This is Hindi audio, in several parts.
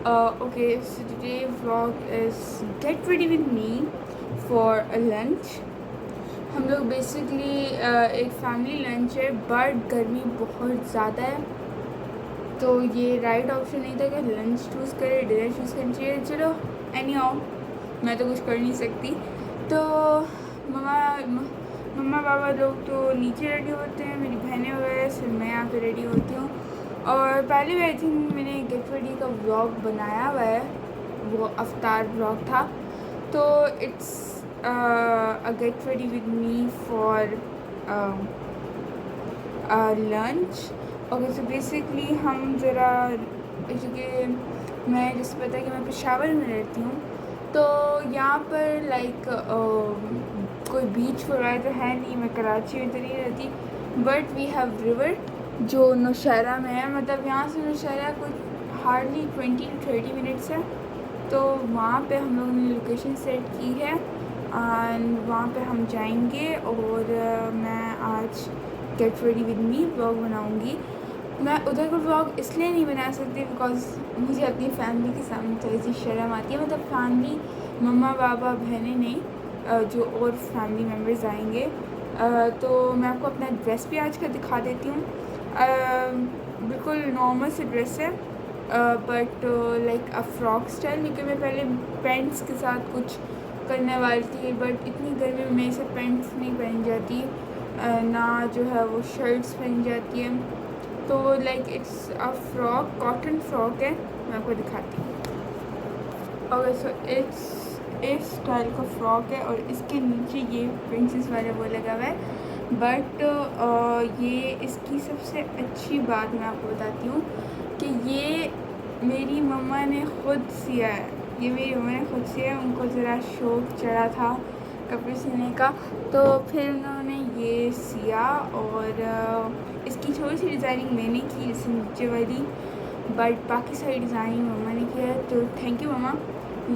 Okay, so today vlog is get ready with me for a lunch. हम लोग बेसिकली एक फैमिली लंच है, बट गर्मी बहुत ज़्यादा है, तो ये राइट ऑप्शन नहीं था कि लंच चूज़ करें, डिनर चूज़ करना चाहिए। चलो एनी हाउ, मैं तो कुछ कर नहीं सकती। तो मम्मा मम्मा पापा लोग तो नीचे रेडी होते हैं, मेरी बहनें वगैरह, फिर मैं यहाँ पे रेडी होती हूँ। और पहले भी आई थिंक मैंने गेट रेडी का व्लॉग बनाया हुआ है, वो अवतार व्लॉग था। तो it's a get ready with me for lunch. Okay, so basically हम ज़रा, क्योंकि मैं जैसे पता है कि मैं पेशावर में रहती हूँ, तो यहाँ पर लाइक कोई बीच वगैरह तो है नहीं, मैं कराची में तो नहीं रहती, बट वी हैव रिवर जो नौशहरा में है। मतलब यहाँ से नौशहरा कुछ हार्डली 20 to 30 मिनट्स है। तो वहाँ पे हम लोगों ने लोकेशन सेट की है एंड वहाँ पे हम जाएंगे। और मैं आज get ready with me vlog बनाऊँगी। मैं उधर का व्लॉग इसलिए नहीं बना सकती बिकॉज मुझे अपनी फैमिली के सामने थोड़ी सी शर्म आती है। मतलब फैमिली, मम्मा पापा बहनें नहीं, जो और फैमिली मेम्बर्स आएंगे। तो मैं आपको अपना ड्रेस भी आज का दिखा देती हूँ। बिल्कुल नॉर्मल सी ड्रेस है, but like a frock style, क्योंकि मैं पहले पैंट्स के साथ कुछ करने वाली थी, बट इतनी गर्मी में मेरे से पैंट्स नहीं पहन जाती, ना जो है वो शर्ट्स पहन जाती है। तो like it's a frock, cotton frock है, मैं आपको दिखाती हूँ। ओके, सो इट्स इस स्टाइल का फ्रॉक है और इसके नीचे ये प्रिंसेस वाला वो लगा हुआ है। बट ये इसकी सबसे अच्छी बात मैं आपको बताती हूँ कि ये मेरी मम्मा ने ख़ुद सिया है। ये मेरी मम्मा ने ख़ुद सिया है, उनको ज़रा शौक़ चढ़ा था कपड़े सिलने का, तो फिर उन्होंने ये सिया। और इसकी थोड़ी सी डिज़ाइनिंग मैंने की, जैसे नीचे वाली, बट बाकी सारी डिज़ाइनिंग मम्मा ने किया है। तो थैंक यू मम्मा।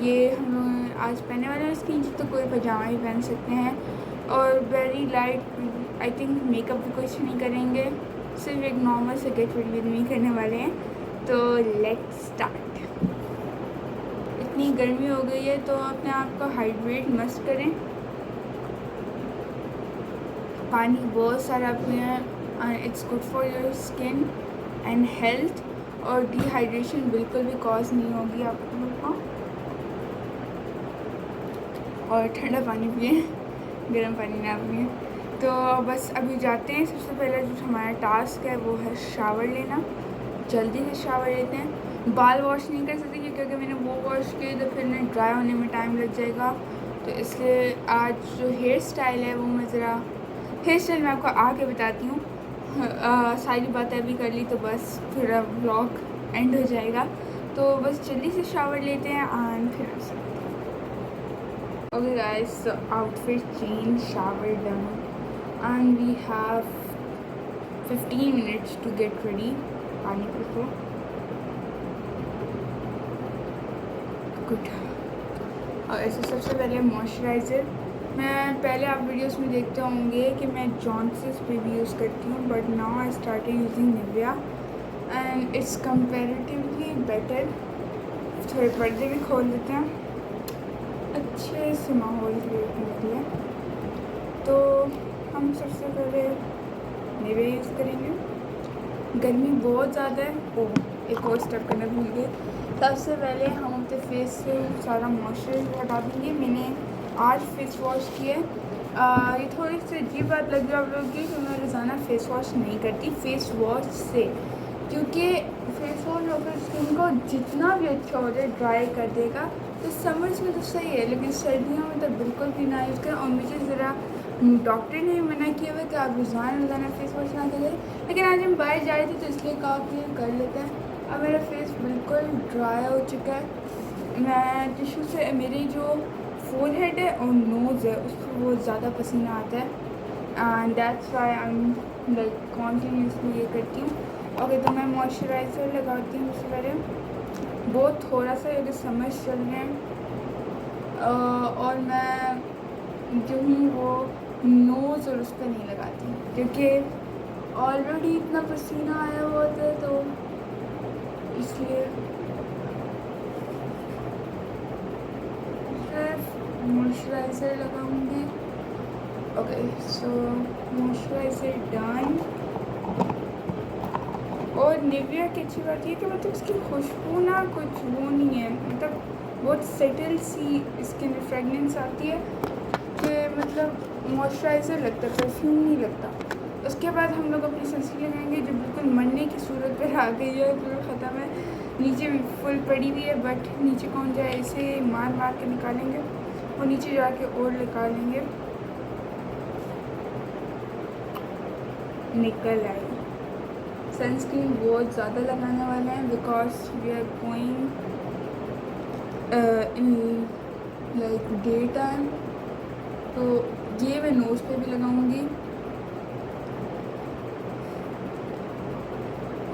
ये हम आज पहनने वाले हैं, इसके नीचे तो कोई पजामा ही पहन सकते हैं। और very light, I think makeup भी कुछ नहीं करेंगे, सिर्फ एक नॉर्मल से गेट रेडी विद मी करने वाले हैं। तो लेट्स स्टार्ट। इतनी गर्मी हो गई है तो अपने आप को हाइड्रेट मस्ट करें, पानी बहुत सारा पिएं, it's good for your skin and health. और डिहाइड्रेशन बिल्कुल भी कॉज नहीं होगी आप लोगों को। और ठंडा पानी पिए, गर्म पानी ना पिए। तो बस अभी जाते हैं। सबसे पहले जो हमारा टास्क है वो है शावर लेना। जल्दी से शावर लेते हैं। बाल वॉश नहीं कर सकते क्योंकि अगर मैंने वो वॉश किए तो फिर उन्हें ड्राई होने में टाइम लग जाएगा। तो इसलिए आज जो हेयर स्टाइल है वो मैं ज़रा, हेयर स्टाइल मैं आपको आके बताती हूँ। सारी बातें अभी कर ली तो बस फिर व्लॉग एंड हो जाएगा। तो बस जल्दी से शावर लेते हैं एंड फिर okay guys, so outfit change, shower done, and we have 15 minutes to get ready. पानी पी लो। गुड। और ऐसे सबसे पहले मॉइस्चराइज़र, मैं पहले आप वीडियोस में देखते होंगे कि मैं जॉनसन्स पे भी यूज़ करती हूँ, but now I started using Nivea and it's comparatively better. थोड़े पर्दे भी खोल देते हैं अच्छे से माहौल क्रिएट करने के लिए। तो हम सबसे पहले निविया यूज़ करेंगे। गर्मी बहुत ज़्यादा है। ओह, एक और स्टेप करना भूल गए। सबसे पहले हम अपने फेस से सारा मॉइस्चराइजर हटा देंगे। मैंने आज फेस वॉश किया है। ये थोड़ी सी अजीब बात लगी आप लोगों की कि मैं रोज़ाना फेस वॉश नहीं करती फेस वॉश से, क्योंकि फेस वॉश अपने स्किन को जितना भी अच्छा हो जाए ड्राई कर देगा। तो समर्स में तो सही है, लेकिन सर्दियों में तो बिल्कुल भी ना यूज़ करें। और मुझे ज़रा डॉक्टर ने मना किया हुआ कि आप रोज़ाना फेस वॉश ना करें, लेकिन आज हम बाहर जा रहे थे तो इसलिए कहा कि कर लेते हैं। अब मेरा फेस बिल्कुल ड्राई हो चुका है। मैं टिश्यू से, मेरी जो फोरहेड है और नोज़ है उस पर बहुत ज़्यादा पसीना आता है and that's why I am like continuously ये करती हूँ। ओके, तो मैं मॉइस्चराइज़र लगाती हूँ उससे पहले, बहुत थोड़ा सा, अगर समझ चल रहे हैं। और मैं जो हूँ वो नोज़ और उस पर नहीं लगाती क्योंकि ऑलरेडी इतना पसीना आया हुआ होता है, तो इसलिए मॉइस्चराइज़र लगाऊंगी। Okay so moisturiser done. और निविया की अच्छी बात ये कि मतलब उसकी खुशबू ना कुछ वो नहीं है, मतलब बहुत सेटल सी स्किन फ्रेगनेंस आती है कि मतलब मॉइस्चराइज़र लगता है, परफ्यूम नहीं लगता। उसके बाद हम लोग अपनी सनस्क्रीन लगाएंगे जो बिल्कुल मरने की सूरत पर आ गई है, बिल्कुल ख़त्म है, नीचे भी फुल पड़ी हुई है, बट नीचे कौन जाए, इसे मार मार के निकालेंगे और नीचे जाके और निकालेंगे। निकल आई। सनस्क्रीन बहुत ज़्यादा लगाने वाले हैं because we are going in like day time. तो ये मैं नोज़ पे भी लगाऊंगी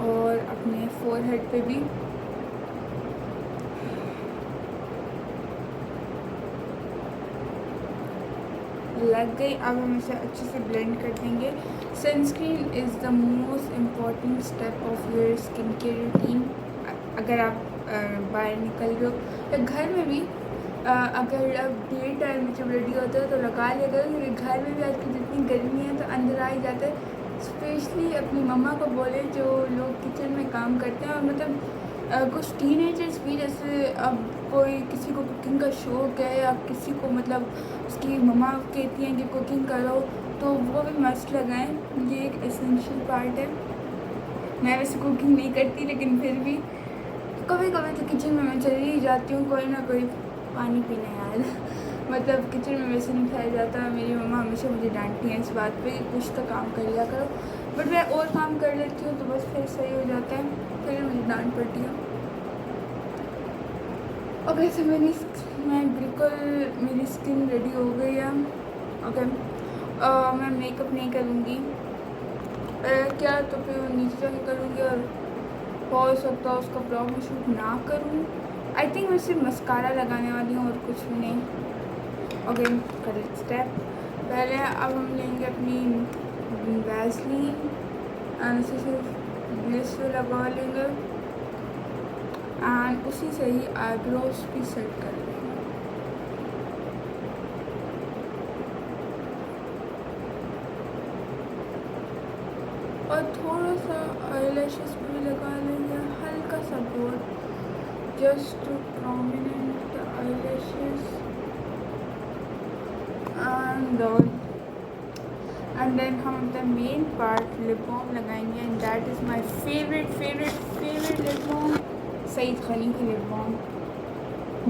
और अपने फोरहेड पे भी। लग गई। अब हम इसे अच्छे से ब्लेंड कर देंगे। Sunscreen is the most important step of your skin care routine. अगर आप बाहर निकल रहे हो या घर में भी, अगर आप डे टाइम में जब रेडी होते हो तो लगा लिया करो, क्योंकि घर में भी आजकल जितनी गर्मी है तो अंदर आ ही जाता है। स्पेशली अपनी मम्मा को बोले जो लोग किचन में काम करते हैं, और मतलब कुछ टीनेजर्स भी, जैसे अब कोई किसी को कुकिंग का शौक़ है या किसी को मतलब उसकी मम्मा कहती हैं कि कुकिंग करो, तो वो भी मस्त लगाएं। ये एक एसेंशियल पार्ट है। मैं वैसे कुकिंग नहीं करती, लेकिन फिर भी कभी कभी तो किचन में मैं चली ही जाती हूँ, कोई ना कोई पानी पीने यार मतलब किचन में वैसे नहीं खाया जाता। मेरी मम्मा हमेशा मुझे डांटती हैं इस बात पे, कुछ तो काम कर लिया करो, बट मैं और काम कर लेती हूँ तो बस फिर सही हो जाता है, फिर मुझे डांट पड़ती है। ओके सो मैं बिल्कुल, मेरी स्किन रेडी हो गई है। ओके मैं मेकअप नहीं करूँगी क्या, तो फिर नीचे जाके करूँगी, और हो सकता है उसका ब्लॉग में शूट ना करूँ। आई थिंक मैं सिर्फ मस्कारा लगाने वाली हूँ और कुछ भी नहीं। Okay correct step. पहले अब हम लेंगे अपनी वैसलीन एंड उसे सिर्फ ब्लिस से लगा लेंगे एंड उसी से ही आईब्रोज भी सेट कर लेंगे। और थोड़ा सा आईलैशेस पे भी लगा लेंगे, हल्का सा बहुत, just to prominent eyelashes and then हम अपना मेन पार्ट लिप बाम लगाएंगे, and that is my favourite lip balm, Saeed Ghani की लिप बाम,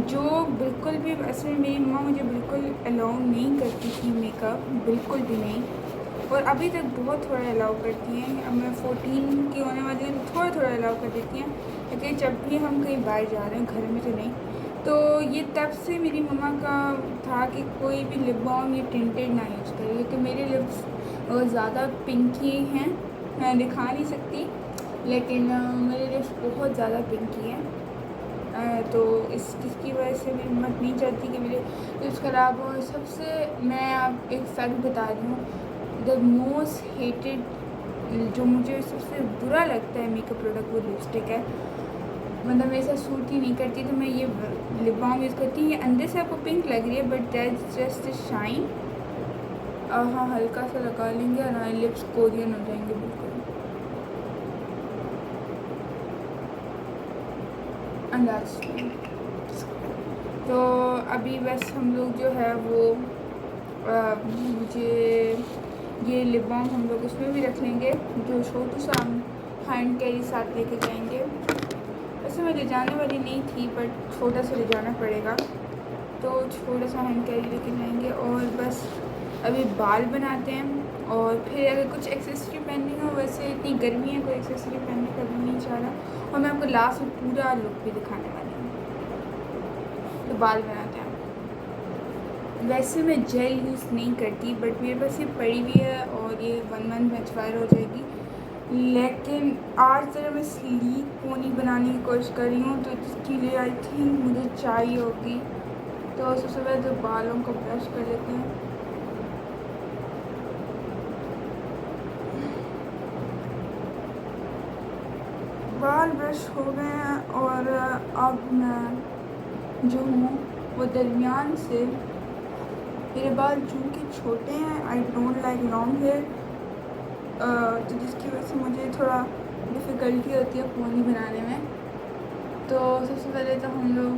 जो बिल्कुल भी, वैसे मेरी मम्मा मुझे बिल्कुल अलाउ नहीं करती थी मेकअप, बिल्कुल भी नहीं, और अभी तक बहुत थोड़ा अलाउ करती हैं। अब मैं 14 की होने वाली हूँ तो थोड़ा अलाउ कर देती हैं, लेकिन जब भी हम कहीं बाहर जा रहे हैं, घर में तो नहीं। तो ये तब से मेरी मम्मा का था कि कोई भी लिप बाम या टिंटेड ना यूज़ करें, क्योंकि मेरे लिप्स ज़्यादा पिंकी हैं, मैं दिखा नहीं सकती, लेकिन मेरे लिप्स बहुत ज़्यादा पिंकी हैं। तो इसकी वजह से मेरी हिम्मत नहीं चाहती कि मेरे लिप्स ख़राब हो। सबसे मैं आप एक फैक्ट बता रही हूँ, द मोस्ट हेटेड, जो मुझे सबसे बुरा लगता है मेकअप प्रोडक्ट, वो लिपस्टिक है। मतलब मेरे साथ सूट ही नहीं करती, तो मैं ये लिप बाम यूज़ करती हूँ। ये अंदर से आपको पिंक लग रही है, बट दैट्स जस्ट शाइन। हाँ हल्का सा लगा लेंगे और हमारे लिप्स कोरियन हो जाएंगे बिल्कुल। अंदाज तो अभी बस हम लोग जो है वो मुझे ये लिप बाम हम लोग उसमें भी रख लेंगे, जो छोटू सा हम हैंड कैरी साथ लेके जाएंगे। वैसे मैं ले जाने वाली नहीं थी, बट छोटा सा ले जाना पड़ेगा, तो छोटा सा हैंड कैरी लेके जाएंगे। और बस अभी बाल बनाते हैं, और फिर अगर कुछ एक्सेसरी पहननी हो, वैसे इतनी गर्मी है कोई एक्सेसरी पहनने का भी नहीं चाह रहा, और मैं आपको लास्ट में पूरा लुक भी दिखाने वाली हूँ। तो बाल बनाते हैं। वैसे मैं जेल यूज़ नहीं करती, बट मेरे पास ये पड़ी हुई है और ये 1 मंथ में एक्सपायर हो जाएगी, लेकिन आज ज़रा मैं स्लीक पोनी बनाने की कोशिश कर रही हूँ, तो इसके लिए आई थिंक मुझे चाहिए होगी। तो सबसे पहले तो बालों को ब्रश कर लेते हैं। बाल ब्रश हो गए हैं, और अब मैं जो हूँ वो दरमियान से मेरे बाल चूँकि छोटे हैं, I don't like long hair, तो जिसकी वजह से मुझे थोड़ा डिफ़िकल्टी होती है पोनी बनाने में। तो सबसे पहले तो हम लोग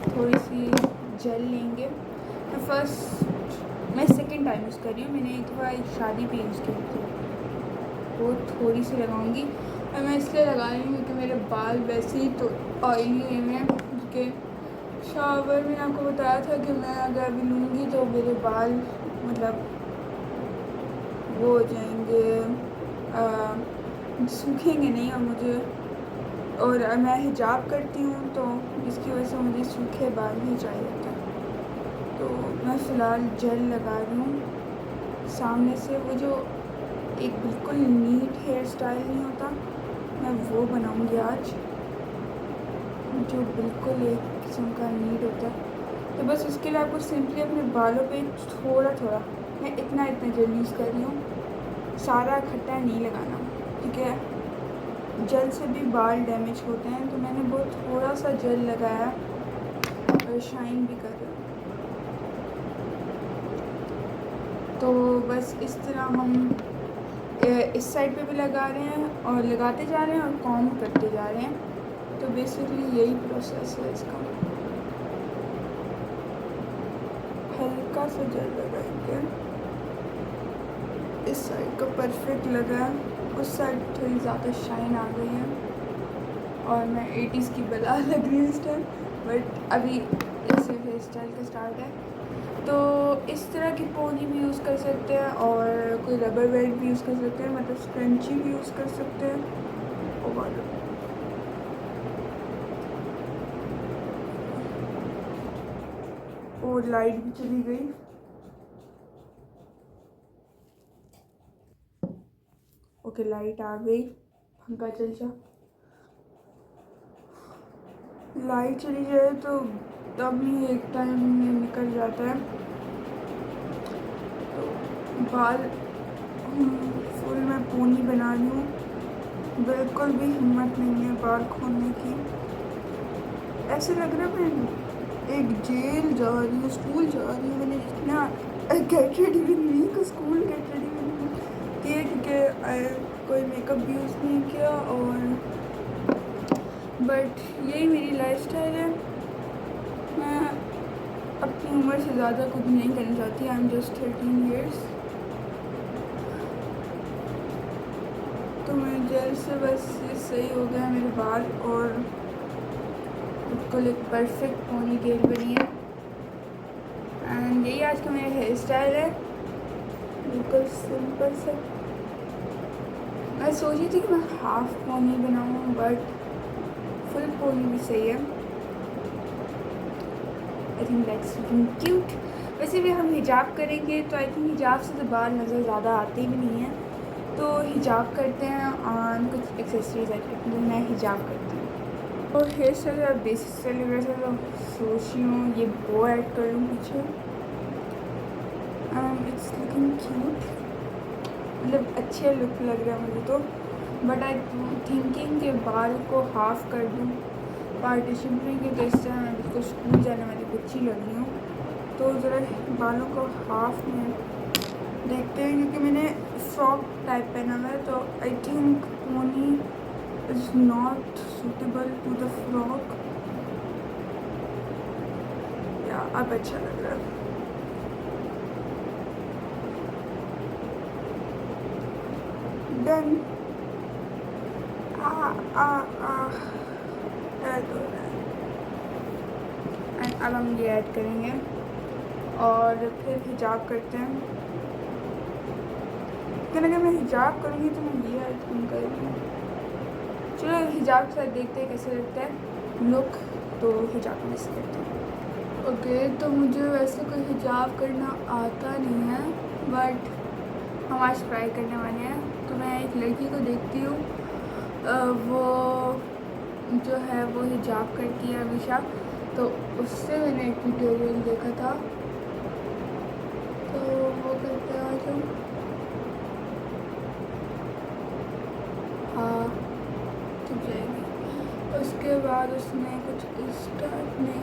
थोड़ी सी जेल लेंगे। मैं सेकंड टाइम यूज़ कर रही हूँ, मैंने एक बार एक शादी पे यूज़ की थी, वो थोड़ी सी लगाऊंगी। और मैं इसलिए लगा रही हूँ क्योंकि मेरे बाल वैसे ही तो ऑयली हुए हैं, क्योंकि शावर मैंने आपको बताया था कि मैं अगर अभी लूँगी तो मेरे बाल मतलब वो हो जाएंगे, सूखेंगे नहीं। और मैं हिजाब करती हूँ तो इसकी वजह से मुझे सूखे बाल ही चाहिए होते हैं। तो मैं फ़िलहाल जेल लगा रही हूँ सामने से। वो जो एक बिल्कुल नीट हेयर स्टाइल नहीं होता, मैं वो बनाऊँगी आज, जो बिल्कुल एक किस्म का नीट होता है। तो बस उसके लिए आपको सिंपली अपने बालों पे थोड़ा थोड़ा, मैं इतना जेल यूज़ कर रही हूँ, सारा इकट्ठा नहीं लगाना, ठीक है। जेल से भी बाल डैमेज होते हैं, तो मैंने बहुत थोड़ा सा जेल लगाया और शाइन भी कर रहा हूँ। तो बस इस तरह हम इस साइड पे भी लगा रहे हैं और लगाते जा रहे हैं और कॉम करते जा रहे हैं। तो बेसिकली यही प्रोसेस है इसका। हल्का सा जेल लगाएंगे, इस साइड का परफेक्ट लगा, उस साइड थोड़ी ज़्यादा शाइन आ गई है और मैं 80s की बला लग रही हूँ इस टाइम, बट अभी ऐसे हेयर स्टाइल का स्टार्ट है। तो इस तरह की पोनी भी यूज़ कर सकते हैं और कोई रबर बैंड भी यूज़ कर सकते हैं, मतलब स्क्रंची भी यूज़ कर सकते हैं। और लाइट भी चली गई। ओके, लाइट आ गई, पंखा चल जा। लाइट चली जाए तो तब भी एक टाइम में निकल जाता है। तो बाल फुल मैं पोनी बना रही हूँ, बिल्कुल भी हिम्मत नहीं है बाल खोलने की। ऐसे लग रहा है मैं एक जेल जा रही हूँ, स्कूल जा रही हूँ। मैंने इतना गेट रेडी विद मी को school get ready with me किया, क्योंकि कोई मेकअप भी यूज़ नहीं किया। और बट यही मेरी लाइफस्टाइल है। मैं अपनी उम्र से ज़्यादा कुछ नहीं करना चाहती। I am just 13 years. तो मैं जेल से बस ये सही हो गया मेरे बाल और बिल्कुल एक परफेक्ट पोनी टेल बनी है। एंड यही आज का मेरा हेयर स्टाइल है, बिल्कुल सिंपल से। मैं सोची थी कि मैं हाफ पोनी बनाऊँ, बट फुल पोनी भी सही है। आई थिंक दैट्स लुकिंग क्यूट। वैसे भी हम हिजाब करेंगे तो आई थिंक हिजाब से तो बाल नज़र ज़्यादा आते भी नहीं हैं, तो हिजाब करते हैं और कुछ एक्सेसरीज ऐड करते हैं। मैं हिजाब करती हूँ। और हेयर स्टाइल बेसिक स्टाइल वगैरह तो सोच रही हूँ ये बो ऐड कर लूँ पीछे। इट्स लुकिंग क्यूट, मतलब अच्छे लुक लग रहा है मुझे तो। बट आई थिंकिंग के बाल को हाफ़ कर दूँ पार्टीशन में, क्योंकि इस तरह मैं बिल्कुल स्कूल जाने वाली बच्ची लग रही हूँ। तो ज़रा बालों को हाफ में देखते हैं, क्योंकि मैंने फ्रॉक टाइप पहना हुआ है, तो I think pony is not suitable to the frock. या अब अच्छा लग रहा है। डन। एंड अब हम ये ऐड करेंगे और फिर हिजाब करते हैं। लेकिन अगर मैं हिजाब करूँगी तो मैं ये ऐड क्यों करूँगी। चलो हिजाब के साथ देखते हैं कैसे लगता है लुक। तो हिजाब में से करते हैं। ओके, तो मुझे वैसे कोई हिजाब करना आता नहीं है, बट हम आज ट्राई करने वाले हैं। तो मैं एक लड़की को देखती हूँ, वो जो है वो हिजाब करती है हमेशा, तो उससे मैंने एक ट्यूटोरियल देखा था। तो वो करते हैं आज हम। हाँ, चुप जाएगी। उसके बाद उसने कुछ इस टाइप में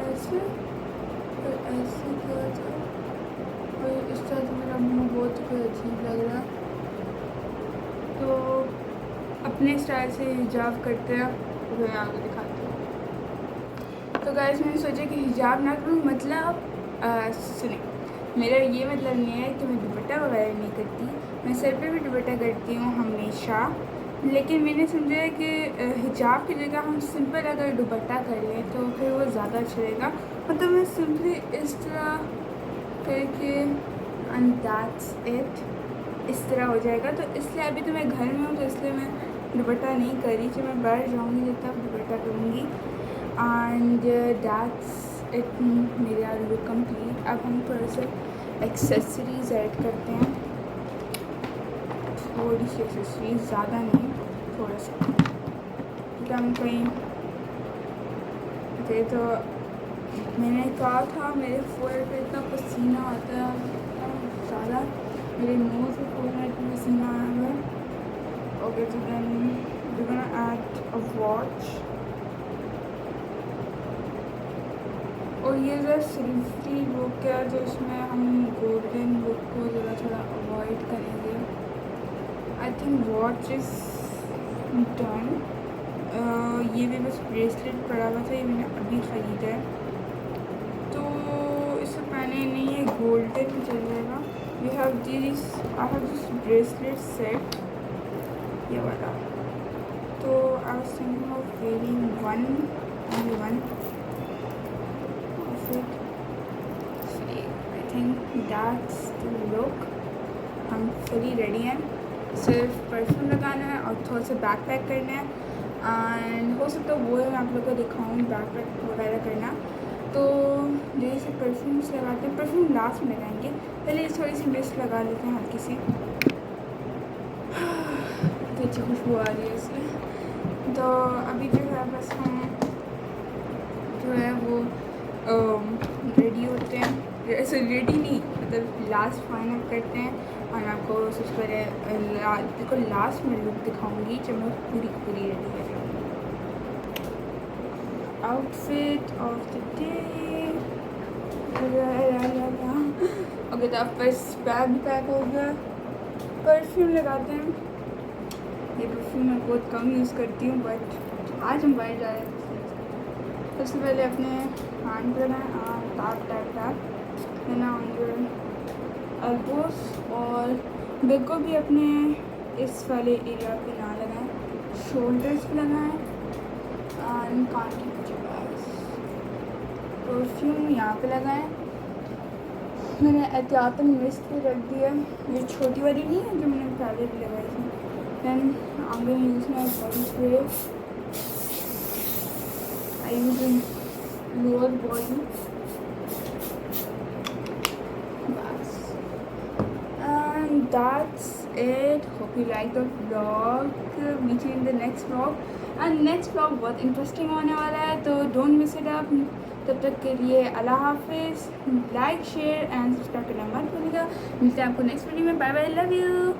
ऐसे और ऐसे किया था। इस तरह से मेरा मुँह बहुत कुछ अजीब लग रहा, तो अपने स्टाइल से हिजाब करते हैं, तो मैं आगे दिखाती हूँ। तो गाइस मैंने सोचा कि हिजाब ना करूँ, मतलब सुने, मेरा ये मतलब नहीं है कि मैं दुपट्टा वगैरह नहीं करती, मैं सर पे भी दुपट्टा करती हूँ हमेशा, लेकिन मैंने समझा है कि हिजाब की जगह हम सिंपल अगर दुपट्टा कर लें तो फिर वो ज़्यादा अच्छा रहेगा। मतलब मैं सिंपली इस तरह करके एंड दैट्स इट, इस तरह हो जाएगा। तो इसलिए अभी तो मैं घर में हूँ, तो इसलिए मैं दुपट्टा नहीं कर रही, कि मैं बाहर जाऊँगी तब दुपट्टा करूँगी। एंड दैट्स इट, मेरा लुक कंप्लीट। अब हम थोड़ा सा एक्सेसरीज ऐड करते हैं, थोड़ी सी एक्सेसरीज, ज़्यादा नहीं, थोड़ा सा, क्योंकि हम कहीं थे। तो मैंने कहा था मेरे फोrehead पे इतना पसीना आता है, ज़्यादा मेरे नोज़ पे फोrehead पे पसीना आया हुआ है। ओके, तो then we gonna add a watch, और ये जो सिल्वरी लुक है, जो इसमें हम गोल्डन लुक को ज़रा थोड़ा अवॉइड करेंगे। I think watch is done. ये भी बस ब्रेसलेट पड़ा हुआ था, ये मैंने अभी ख़रीदा है, तो इसे पहने नहीं, है गोल्डन भी चल जाएगा। We have this, I have this bracelet set, ये वाला। तो I was thinking of wearing one, only one of it. I think that's the look. हम फुली रेडी हैं, सिर्फ परफ्यूम लगाना है और थोड़ा सा बैक पैक करना है, एंड हो सकता है वो मैं आप लोग को दिखाऊँ बैक पैक वगैरह करना। तो जैसे से परफ्यूम्स लगाते हैं, परफ्यूम लास्ट में लगाएंगे, पहले थोड़ी सी मिस्ट लगा लेते हैं हल्की सी, तो अच्छी खुशबू आ रही है इसमें। तो अभी जो है बस हम जो है वो रेडी होते हैं, ऐसे रेडी नहीं, मतलब लास्ट फाइनल करते हैं, और मैं आपको सबसे पहले बिल्कुल लास्ट में लुक दिखाऊंगी जब मैं पूरी की पूरी रेडी है। Outfit of the day, okay, तो अब बस बैग भी पैक हो गया। परफ्यूम लगाते हैं, ये परफ्यूम मैं बहुत कम यूज़ करती हूँ, बट आज हम बाहर जा रहे हैं। सबसे पहले अपने हैंड पे लगाएं, टैप टैप टैप लेना ऑन योर एल्बोस, और बैक को भी अपने इस वाले एरिया पे ना लगाएं, शोल्डर्स पे लगाएं, एंड कान के पीछे बस। परफ्यूम यहाँ पे लगाएं, मैंने एहतियातन मिस्ट पे रख दिया, ये छोटी वाली नहीं है जो मैंने पहले भी लगाई थी। दैन आगे यूज़ में body spray, I use in lower body, बस, and that's it. Hope you like the vlog, meet you in the next vlog, and next vlog बहुत इंटरेस्टिंग होने वाला है, तो डोंट मिस इट अप। तब तक के लिए अल्लाह हाफिज़, लाइक शेयर एंड सब्सक्राइब करना मत भूलिएगा। मिलते हैं आपको नेक्स्ट वीडियो में, बाय बाय, लव यू।